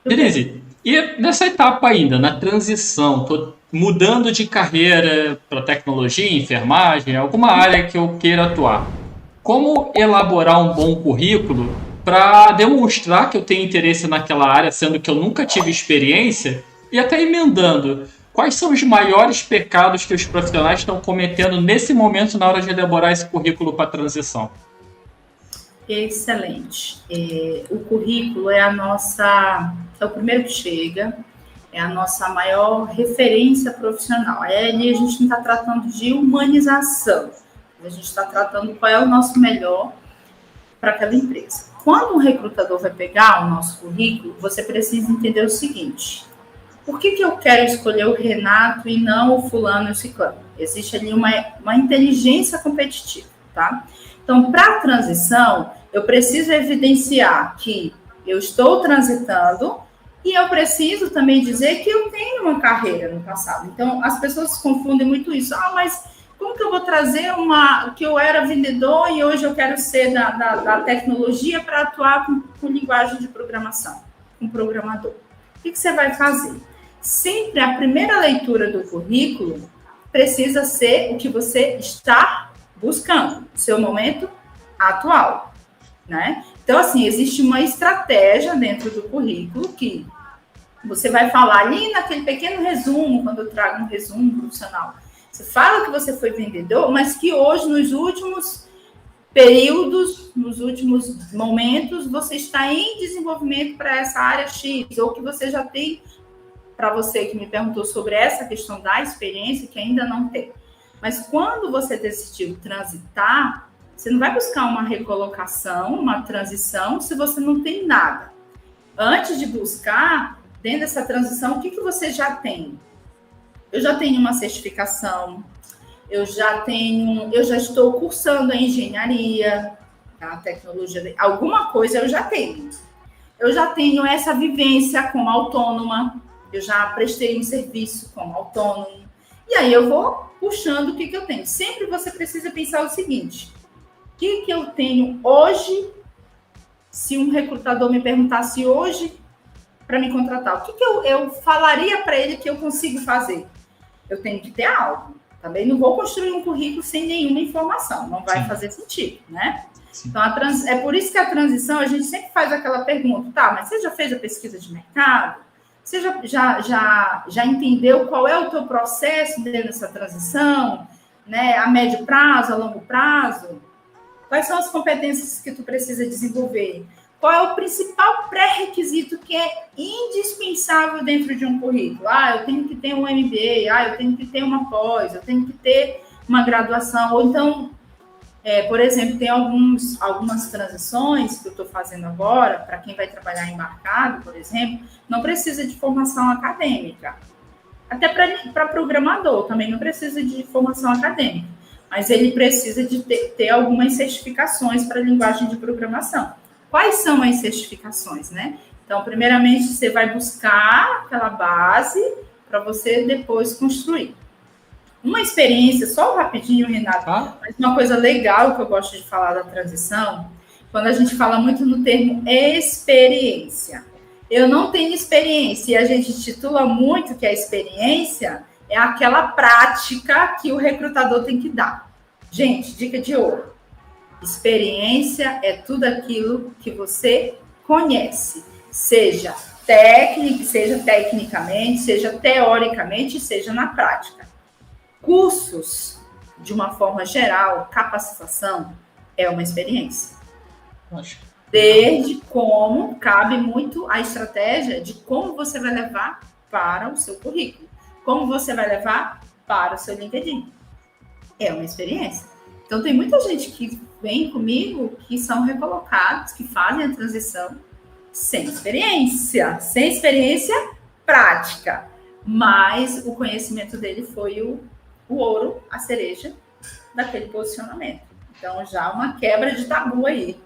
Tudo bem. Denise, e nessa etapa ainda, na transição, tô mudando de carreira para tecnologia, enfermagem, alguma área que eu queira atuar. Como elaborar um bom currículo para demonstrar que eu tenho interesse naquela área, sendo que eu nunca tive experiência, e até emendando, quais são os maiores pecados que os profissionais estão cometendo nesse momento na hora de elaborar esse currículo para transição? Excelente. O currículo é o primeiro que chega, é a nossa maior referência profissional. Aí ali a gente não está tratando de humanização, a gente está tratando qual é o nosso melhor para aquela empresa. Quando um recrutador vai pegar o nosso currículo, você precisa entender o seguinte: por que eu quero escolher o Renato e não o fulano e o ciclano? Existe ali uma inteligência competitiva, tá? Então, para a transição, eu preciso evidenciar que eu estou transitando e eu preciso também dizer que eu tenho uma carreira no passado. Então, as pessoas confundem muito isso. Ah, mas como que eu vou trazer que eu era vendedor e hoje eu quero ser da tecnologia para atuar com linguagem de programação, com programador? O que você vai fazer? Sempre a primeira leitura do currículo precisa ser o que você está buscando, o seu momento atual, né? Então, assim, existe uma estratégia dentro do currículo que você vai falar ali naquele pequeno resumo, quando eu trago um resumo profissional. Você fala que você foi vendedor, mas que hoje, nos últimos períodos, nos últimos momentos, você está em desenvolvimento para essa área X, ou que você já tem, para você que me perguntou sobre essa questão da experiência, que ainda não tem. Mas quando você decidiu transitar, você não vai buscar uma recolocação, uma transição, se você não tem nada. Antes de buscar, dentro dessa transição, o que você já tem? Eu já tenho uma certificação, eu já estou cursando a engenharia, a tecnologia, alguma coisa eu já tenho. Eu já tenho essa vivência como autônoma, eu já prestei um serviço como autônomo, e aí eu vou puxando o que eu tenho. Sempre você precisa pensar o seguinte: o que eu tenho hoje? Se um recrutador me perguntasse hoje para me contratar, o que eu falaria para ele que eu consigo fazer? Eu tenho que ter algo. Também não vou construir um currículo sem nenhuma informação, não vai fazer sentido, né? Sim. Então, é por isso que a transição, a gente sempre faz aquela pergunta: tá, mas você já fez a pesquisa de mercado? Você já entendeu qual é o teu processo dentro dessa transição, né? A médio prazo, a longo prazo? Quais são as competências que tu precisa desenvolver? Qual é o principal pré-requisito que é indispensável dentro de um currículo? Ah, eu tenho que ter um MBA, eu tenho que ter uma pós, eu tenho que ter uma graduação. Ou então, por exemplo, tem algumas transições que eu estou fazendo agora, para quem vai trabalhar embarcado, por exemplo, não precisa de formação acadêmica. Até para programador também não precisa de formação acadêmica, mas ele precisa de ter algumas certificações para linguagem de programação. Quais são as certificações, né? Então, primeiramente, você vai buscar aquela base para você depois construir. Uma experiência, só rapidinho, Renato, mas uma coisa legal que eu gosto de falar da transição, quando a gente fala muito no termo experiência. Eu não tenho experiência, e a gente titula muito que a experiência é aquela prática que o recrutador tem que dar. Gente, dica de ouro: experiência é tudo aquilo que você conhece, seja técnica, seja tecnicamente, seja teoricamente, seja na prática. Cursos, de uma forma geral, capacitação é uma experiência. Desde como cabe muito a estratégia de como você vai levar para o seu currículo, como você vai levar para o seu LinkedIn. É uma experiência. Então, tem muita gente que vem comigo que são recolocados, que fazem a transição sem experiência prática. Mas o conhecimento dele foi o ouro, a cereja daquele posicionamento. Então, já uma quebra de tabu aí.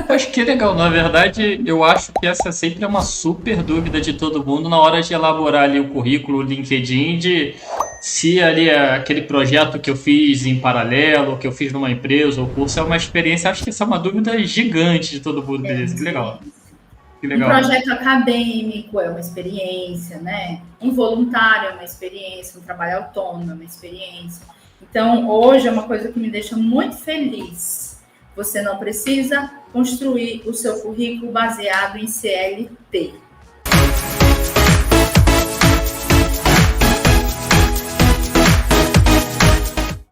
Poxa, que legal. Na verdade, eu acho que essa sempre é uma super dúvida de todo mundo na hora de elaborar ali o currículo, o LinkedIn, de se ali aquele projeto que eu fiz em paralelo, que eu fiz numa empresa, ou curso, é uma experiência. Acho que essa é uma dúvida gigante de todo mundo. Beleza, que legal. Que legal. Um projeto acadêmico é uma experiência, né? Um voluntário é uma experiência, um trabalho autônomo é uma experiência. Então, hoje é uma coisa que me deixa muito feliz. Você não precisa construir o seu currículo baseado em CLT.